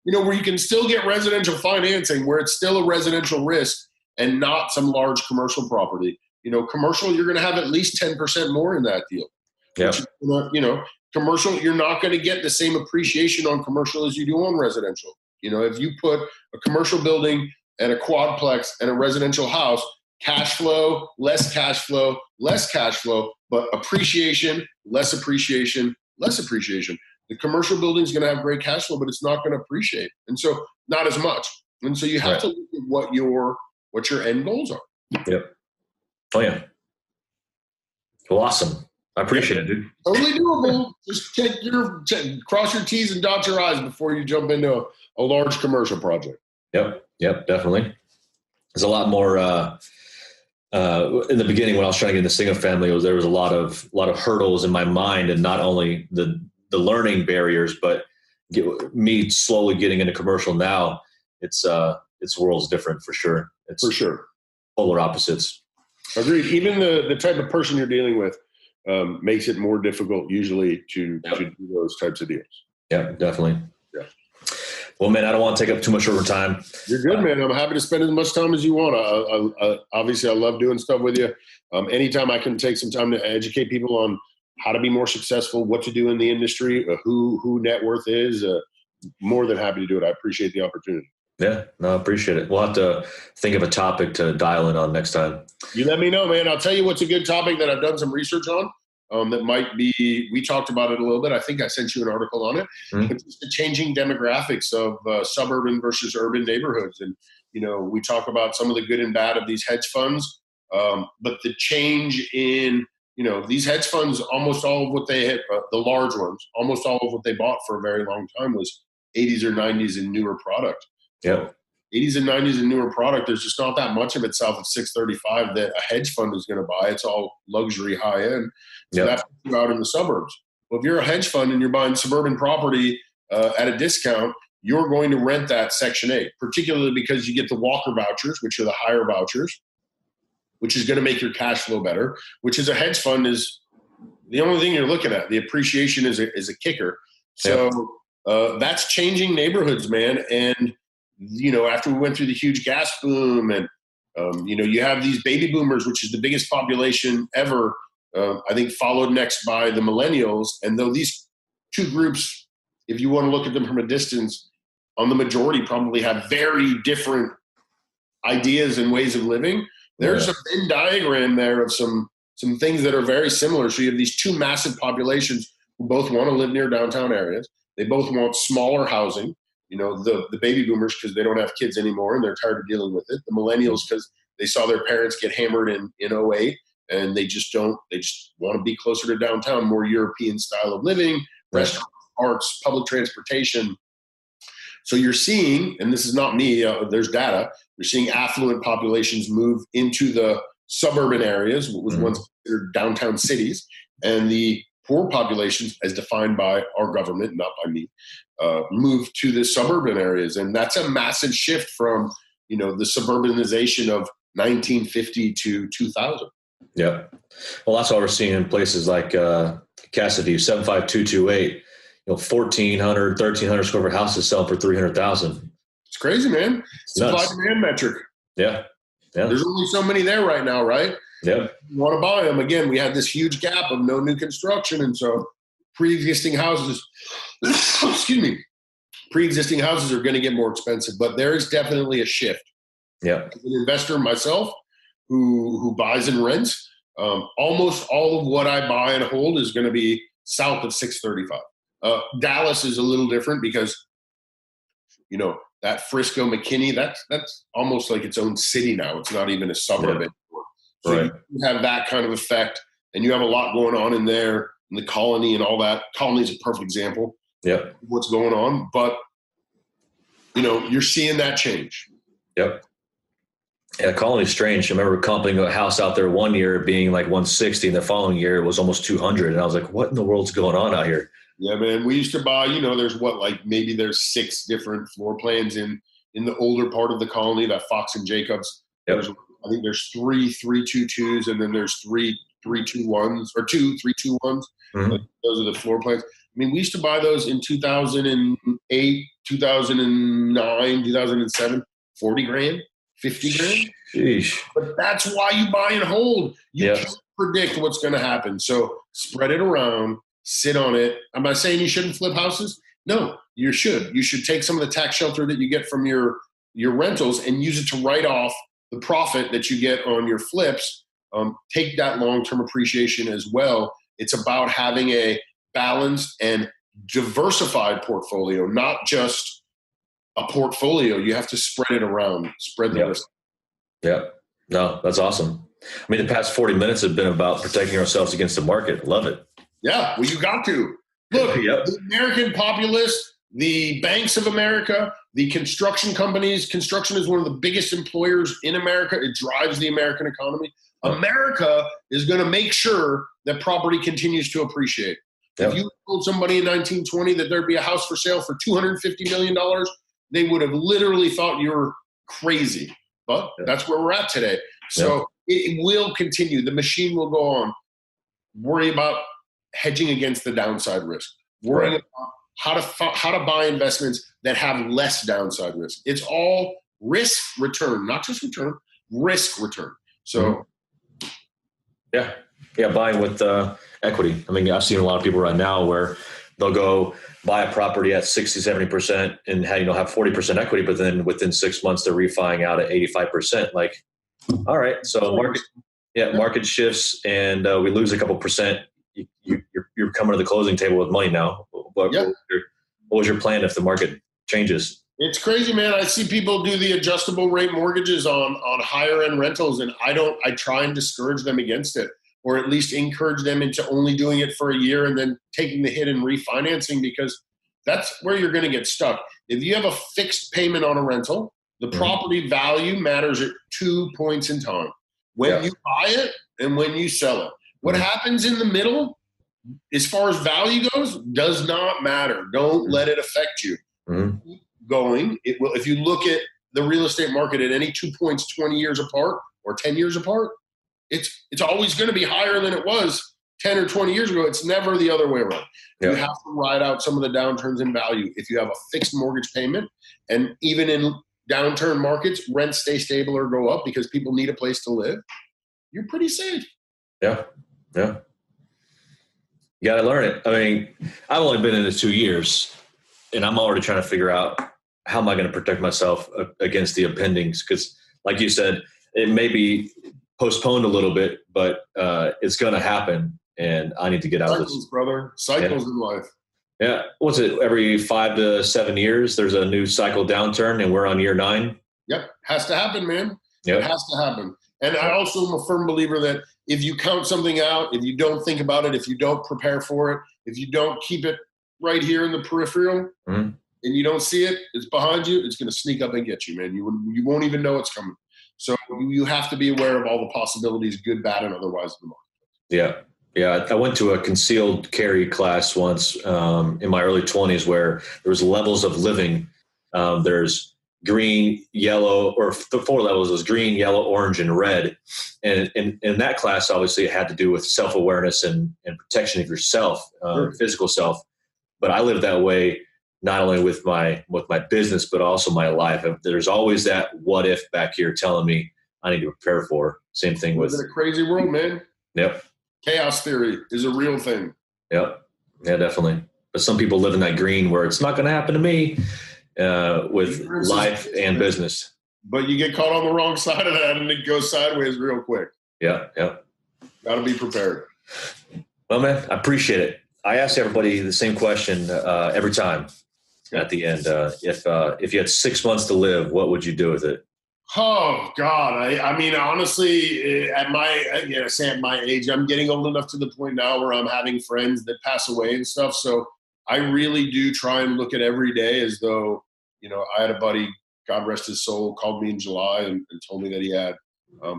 Speaker 2: where you can still get residential financing, where it's still a residential risk and not some large commercial property. Commercial, you're going to have at least 10% more in that deal.
Speaker 1: Yeah.
Speaker 2: Commercial, you're not going to get the same appreciation on commercial as you do on residential. If you put a commercial building and a quadplex and a residential house, cash flow, less cash flow, less cash flow, but appreciation, less appreciation, less appreciation. The commercial building is going to have great cash flow, but it's not going to appreciate. And so not as much. And so you have to look at what your end goals are.
Speaker 1: Yep. Oh, yeah. Well, awesome. I appreciate it, dude.
Speaker 2: Totally doable. Just cross your T's and dot your I's before you jump into a large commercial project.
Speaker 1: Yep, definitely. There's a lot more in the beginning when I was trying to get into single family. There was a lot of hurdles in my mind, and not only the learning barriers, but me slowly getting into commercial now, it's worlds different for sure. It's
Speaker 2: for sure
Speaker 1: polar opposites.
Speaker 2: Agreed. Even the type of person you're dealing with makes it more difficult usually to do those types of deals.
Speaker 1: Yeah, definitely.
Speaker 2: Yeah.
Speaker 1: Well, man, I don't want to take up too much of your time.
Speaker 2: You're good, man. I'm happy to spend as much time as you want. Obviously, I love doing stuff with you. Anytime I can take some time to educate people on how to be more successful, what to do in the industry, who net worth is, more than happy to do it. I appreciate the opportunity.
Speaker 1: Yeah, no, I appreciate it. We'll have to think of a topic to dial in on next time.
Speaker 2: You let me know, man. I'll tell you what's a good topic that I've done some research on. That might be, we talked about it a little bit. I think I sent you an article on it.
Speaker 1: Mm-hmm.
Speaker 2: It's just the changing demographics of suburban versus urban neighborhoods. And, we talk about some of the good and bad of these hedge funds. But the change in, these hedge funds, almost all of what they had, the large ones, almost all of what they bought for a very long time was 80s or 90s and newer product.
Speaker 1: Yeah.
Speaker 2: 80s and 90s and newer product, there's just not that much of it south of 635 that a hedge fund is going to buy. It's all luxury, high end. So that puts you out in the suburbs. Well, if you're a hedge fund and you're buying suburban property at a discount, you're going to rent that Section 8, particularly because you get the Walker vouchers, which are the higher vouchers, which is going to make your cash flow better, which is a hedge fund is the only thing you're looking at. The appreciation is a kicker. So that's changing neighborhoods, man. And after we went through the huge gas boom and, you have these baby boomers, which is the biggest population ever, I think followed next by the millennials. And though these two groups, if you want to look at them from a distance, on the majority probably have very different ideas and ways of living. There's a Venn diagram there of some things that are very similar. So you have these two massive populations who both want to live near downtown areas. They both want smaller housing. The baby boomers because they don't have kids anymore and they're tired of dealing with it. The millennials because they saw their parents get hammered in 2008 and they just want to be closer to downtown, more European style of living, restaurants, parks, public transportation. So you're seeing, and this is not me, there's data, you're seeing affluent populations move into the suburban areas, what was once considered downtown cities, and the poor populations, as defined by our government, not by me, move to the suburban areas. And that's a massive shift from, the suburbanization of 1950 to 2000.
Speaker 1: Yeah. Well, that's what we're seeing in places like Cassidy, 75228, 1,400, 1,300 square foot houses selling for $300,000.
Speaker 2: It's crazy, man. Supply demand metric.
Speaker 1: Yeah.
Speaker 2: There's only so many there right now, right?
Speaker 1: Yeah.
Speaker 2: You want to buy them. Again, we had this huge gap of no new construction. And so pre-existing houses, pre-existing houses are going to get more expensive, but there is definitely a shift.
Speaker 1: Yeah.
Speaker 2: As an investor myself who buys and rents, almost all of what I buy and hold is going to be south of 635. Dallas is a little different because, that Frisco, McKinney, that's almost like its own city now. It's not even a suburb anymore. So you have that kind of effect, and you have a lot going on in there, in the Colony and all that. Colony is a perfect example of what's going on. But, you're seeing that change.
Speaker 1: Yep. Yeah, Colony's strange. I remember comping a house out there one year being like 160, and the following year it was almost 200. And I was like, what in the world's going on out here?
Speaker 2: Yeah, man. We used to buy, there's 6 different floor plans in the older part of the Colony, that Fox and Jacobs.
Speaker 1: Yep.
Speaker 2: I think there's 3 322s, and then there's 3 321s, or 2 321s.
Speaker 1: Mm-hmm.
Speaker 2: Those are the floor plans. I mean, we used to buy those in 2008, 2009, 2007, 40 grand, 50 grand.
Speaker 1: Sheesh.
Speaker 2: But that's why you buy and hold. You can't predict what's going to happen. So spread it around. Sit on it. Am I saying you shouldn't flip houses? No, you should. You should take some of the tax shelter that you get from your rentals and use it to write off the profit that you get on your flips. Take that long-term appreciation as well. It's about having a balanced and diversified portfolio, not just a portfolio. You have to spread it around, spread the risk.
Speaker 1: Yeah. No, that's awesome. I mean, the past 40 minutes have been about protecting ourselves against the market. Love it.
Speaker 2: Yeah, well, you got to. Look, the American populace, the banks of America, the construction companies. Construction is one of the biggest employers in America. It drives the American economy. America is going to make sure that property continues to appreciate. If you told somebody in 1920 that there'd be a house for sale for $250 million, they would have literally thought you were crazy. But that's where we're at today. So it will continue. The machine will go on. Worry about hedging against the downside risk. Worrying about how to buy investments that have less downside risk. It's all risk return, not just return, risk return. So,
Speaker 1: buying with equity. I mean, I've seen a lot of people right now where they'll go buy a property at 60, 70% and have 40% equity, but then within 6 months they're refining out at 85%. Like, all right, so market shifts and we lose a couple percent. You're coming to the closing table with money now. What was your plan if the market changes?
Speaker 2: It's crazy, man. I see people do the adjustable rate mortgages on higher end rentals, and I try and discourage them against it, or at least encourage them into only doing it for a year and then taking the hit and refinancing, because that's where you're going to get stuck. If you have a fixed payment on a rental, the property value matters at 2 points in time. When you buy it and when you sell it. What happens in the middle, as far as value goes, does not matter. Don't let it affect you. Keep going. It will. If you look at the real estate market at any 2 points 20 years apart or 10 years apart, it's always going to be higher than it was 10 or 20 years ago. It's never the other way around. You have to ride out some of the downturns in value. If you have a fixed mortgage payment, and even in downturn markets, rents stay stable or go up because people need a place to live, you're pretty safe.
Speaker 1: Yeah. You got to learn it. I mean, I've only been in it 2 years, and I'm already trying to figure out how am I going to protect myself against the impendings? Because, like you said, it may be postponed a little bit, but it's going to happen, and I need to get out of this.
Speaker 2: Cycles, brother. Cycles in life.
Speaker 1: Yeah. What's it? Every 5 to 7 years, there's a new cycle downturn, and we're on year 9.
Speaker 2: Yep. Has to happen, man. It has to happen. And I also am a firm believer that if you count something out, if you don't think about it, if you don't prepare for it, if you don't keep it right here in the peripheral and you don't see it, it's behind you, it's going to sneak up and get you, man. You won't even know it's coming. So you have to be aware of all the possibilities, good, bad, and otherwise in the market.
Speaker 1: Yeah. I went to a concealed carry class once in my early 20s where there was levels of living. There's green, yellow, or the 4 levels was green, yellow, orange, and red. And in that class, obviously, it had to do with self-awareness and protection of yourself, physical self. But I live that way not only with my business, but also my life. There's always that what if back here telling me I need to prepare for. Same thing with
Speaker 2: a crazy world, man.
Speaker 1: Yep.
Speaker 2: Chaos theory is a real thing.
Speaker 1: Yep. Yeah, definitely. But some people live in that green where it's not going to happen to me. With life and business.
Speaker 2: But you get caught on the wrong side of that and it goes sideways real quick.
Speaker 1: Yeah.
Speaker 2: Got to be prepared.
Speaker 1: Well, man, I appreciate it. I ask everybody the same question every time at the end. If you had 6 months to live, what would you do with it?
Speaker 2: Oh, God. I mean, honestly, at my age, I'm getting old enough to the point now where I'm having friends that pass away and stuff. So I really do try and look at every day as though, I had a buddy, God rest his soul, called me in July and told me that he had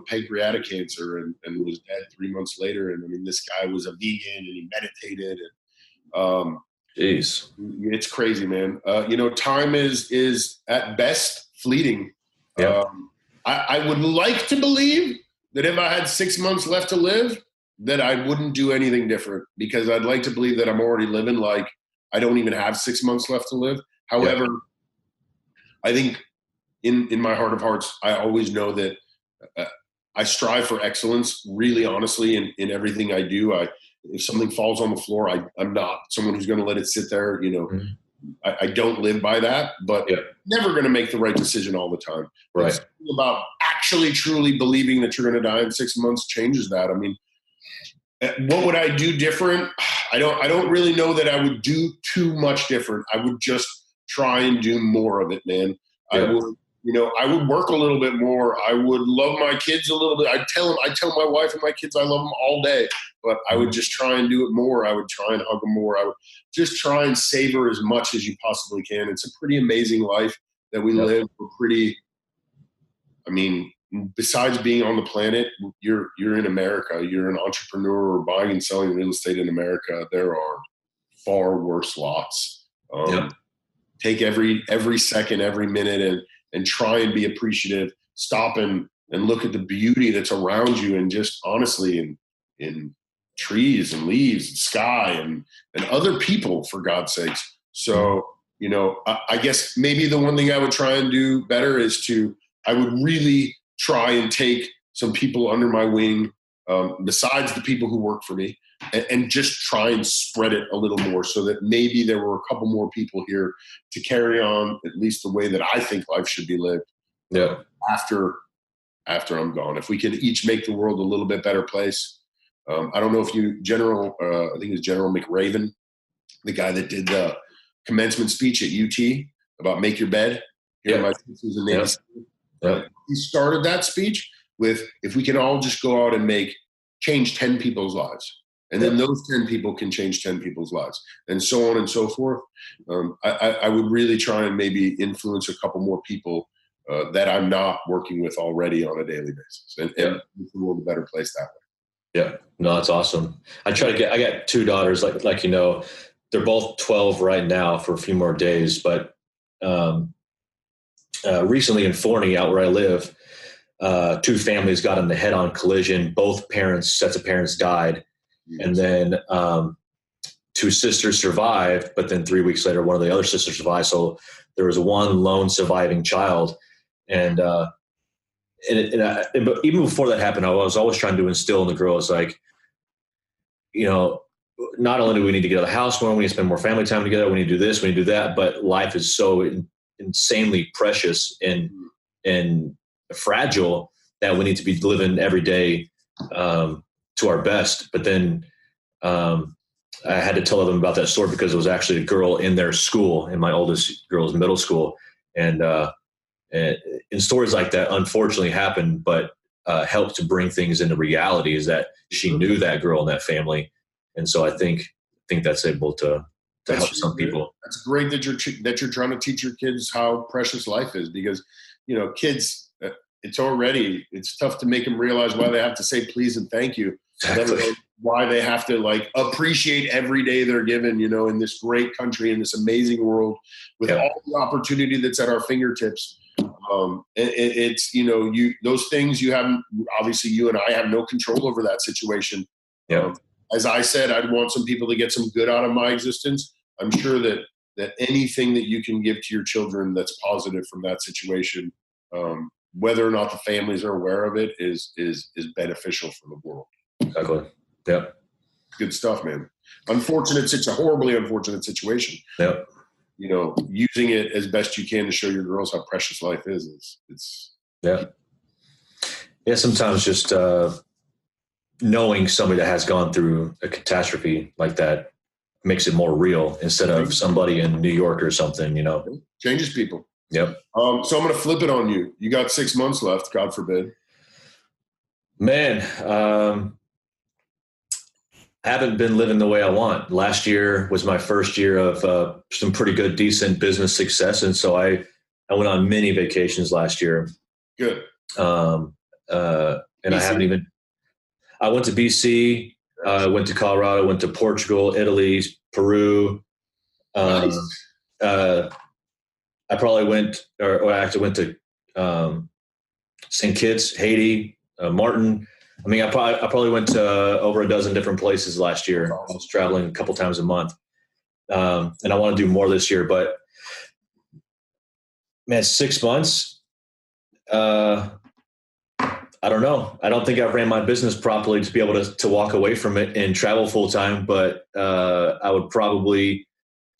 Speaker 2: pancreatic cancer and was dead 3 months later. And I mean, this guy was a vegan and he meditated. And
Speaker 1: jeez,
Speaker 2: it's crazy, man. Time is at best fleeting.
Speaker 1: Yep.
Speaker 2: I would like to believe that if I had 6 months left to live, that I wouldn't do anything different, because I'd like to believe that I'm already living like I don't even have 6 months left to live. However, I think in my heart of hearts, I always know that I strive for excellence, really honestly, in everything I do. If something falls on the floor, I'm not someone who's going to let it sit there. I don't live by that, but never going to make the right decision all the time.
Speaker 1: Right.
Speaker 2: It's about actually truly believing that you're going to die in 6 months changes that. I mean, what would I do different? I don't really know that I would do too much different. I would just try and do more of it, man. Yeah. I would work a little bit more. I would love my kids a little bit. I tell my wife and my kids I love them all day, but I would just try and do it more. I would try and hug them more. I would just try and savor as much as you possibly can. It's a pretty amazing life that we live. We're pretty, besides being on the planet, you're in America. You're an entrepreneur or buying and selling real estate in America. There are far worse lots.
Speaker 1: Yep.
Speaker 2: Take every second, every minute, and try and be appreciative. Stop and look at the beauty that's around you, and just honestly in trees and leaves and sky and other people, for God's sakes. So, I guess maybe the one thing I would try and do better is I would really try and take some people under my wing, besides the people who work for me, and just try and spread it a little more, so that maybe there were a couple more people here to carry on at least the way that I think life should be lived.
Speaker 1: Yeah.
Speaker 2: After I'm gone, if we could each make the world a little bit better place. I don't know if I think it was General McRaven, the guy that did the commencement speech at UT about make your bed. Here my sisters in Navy. He started that speech with, if we can all just go out and change 10 people's lives, and then those 10 people can change 10 people's lives, and so on and so forth. I would really try and maybe influence a couple more people that I'm not working with already on a daily basis, and make the world a better place that way.
Speaker 1: Yeah, no, that's awesome. I got 2 daughters, like they're both 12 right now for a few more days, but recently in Forney, out where I live, 2 families got in the head-on collision. Both sets of parents died. Yes. And then 2 sisters survived, but then 3 weeks later, one of the other sisters survived. So there was one lone surviving child. And but even before that happened, I was always trying to instill in the girls, like, not only do we need to get out of the house more, we need to spend more family time together, we need to do this, we need to do that, but life is so insanely precious and fragile that we need to be living every day to our best. But then I had to tell them about that story because it was actually a girl in their school, and my oldest girl's middle school, and stories like that unfortunately happen, but help to bring things into reality is that she knew that girl in that family. And so I think that's able to help some people.
Speaker 2: That's great that you're trying to teach your kids how precious life is, because, kids, it's tough to make them realize why they have to say please and thank you.
Speaker 1: Exactly.
Speaker 2: Why they have to appreciate every day they're given, in this great country, in this amazing world with all the opportunity that's at our fingertips. It's, those things obviously you and I have no control over that situation.
Speaker 1: Yeah.
Speaker 2: As I said, I'd want some people to get some good out of my existence. I'm sure that anything that you can give to your children that's positive from that situation, whether or not the families are aware of it, is beneficial for the world.
Speaker 1: Exactly. Yeah.
Speaker 2: Good stuff, man. It's a horribly unfortunate situation.
Speaker 1: Yeah.
Speaker 2: Using it as best you can to show your girls how precious life is.
Speaker 1: Yeah. Sometimes just knowing somebody that has gone through a catastrophe like that makes it more real instead of somebody in New York or something,
Speaker 2: Changes people.
Speaker 1: Yep.
Speaker 2: So I'm going to flip it on you. You got 6 months left, God forbid.
Speaker 1: Man, haven't been living the way I want. Last year was my first year of some pretty good, decent business success. And so I went on many vacations last year.
Speaker 2: Good.
Speaker 1: And BC? I went to BC, went to Colorado, went to Portugal, Italy, Peru.
Speaker 2: Nice.
Speaker 1: I probably went to St. Kitts, Haiti, Martin. I mean, I probably went to over a dozen different places last year. I was traveling a couple times a month. And I want to do more this year, but man, 6 months, I don't know. I don't think I've ran my business properly to be able to walk away from it and travel full time, but I would probably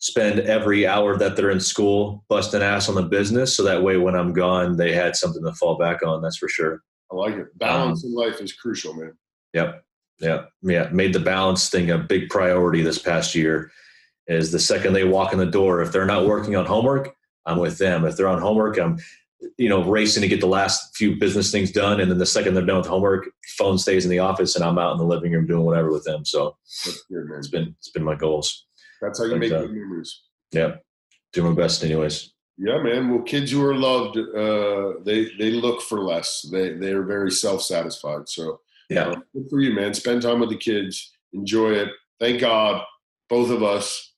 Speaker 1: spend every hour that they're in school busting ass on the business. So that way, when I'm gone, they had something to fall back on. That's for sure.
Speaker 2: I like it. Balance in life is crucial, man.
Speaker 1: Yep. Yeah. Made the balance thing a big priority this past year. Is the second they walk in the door, if they're not working on homework, I'm with them. If they're on homework, I'm, racing to get the last few business things done. And then the second they're done with homework, phone stays in the office and I'm out in the living room doing whatever with them. So
Speaker 2: that's good, man.
Speaker 1: It's been my goals.
Speaker 2: That's how you make good memories.
Speaker 1: Yeah. Do my best anyways.
Speaker 2: Yeah, man. Well, kids who are loved, they look for less. They're very self-satisfied. So
Speaker 1: yeah,
Speaker 2: good for you, man. Spend time with the kids. Enjoy it. Thank God, both of us,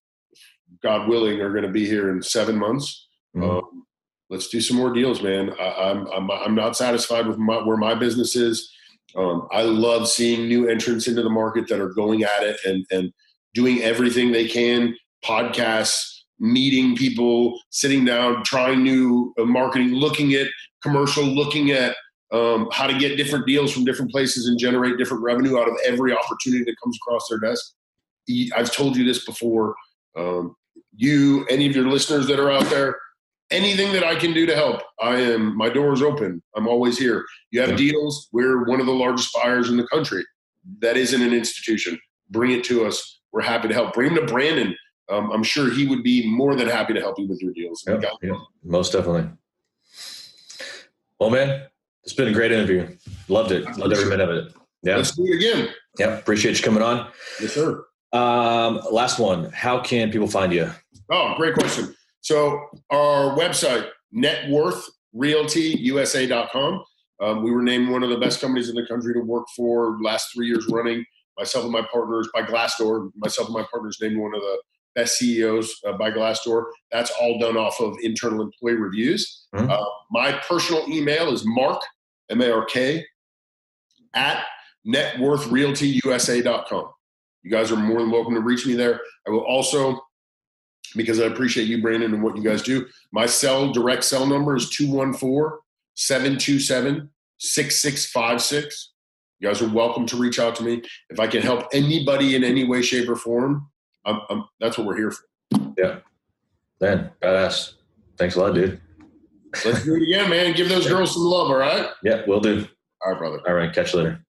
Speaker 2: God willing, are going to be here in 7 months. Let's do some more deals, man. I'm not satisfied with where my business is. I love seeing new entrants into the market that are going at it and doing everything they can, podcasts, meeting people, sitting down, trying new marketing, looking at commercial, looking at how to get different deals from different places and generate different revenue out of every opportunity that comes across their desk. I've told you this before. Any of your listeners that are out there, anything that I can do to help, my door is open. I'm always here. You have deals. We're one of the largest buyers in the country. That isn't an institution. Bring it to us. We're happy to help. Bring them to Brandon. I'm sure he would be more than happy to help you with your deals.
Speaker 1: Most definitely. Well, man, it's been a great interview. Loved it. Loved every minute of it. Yeah.
Speaker 2: Let's do it again.
Speaker 1: Yeah. Appreciate you coming on.
Speaker 2: Yes, sir.
Speaker 1: Last one. How can people find you?
Speaker 2: Oh, great question. So our website, networthrealtyusa.com. We were named one of the best companies in the country to work for last 3 years running. Myself and my partners by Glassdoor. Myself and my partners named one of the best CEOs by Glassdoor. That's all done off of internal employee reviews. My personal email is Mark, M-A-R-K, at networthrealtyusa.com. You guys are more than welcome to reach me there. I will also, because I appreciate you, Brandon, and what you guys do, my direct cell number is 214-727-6656. You guys are welcome to reach out to me. If I can help anybody in any way, shape, or form, that's what we're here for.
Speaker 1: Yeah. Man, badass. Thanks a lot, dude.
Speaker 2: Let's do it again, man. Give those girls some love, all right?
Speaker 1: Yeah, will do.
Speaker 2: All right, brother.
Speaker 1: All right, catch you later.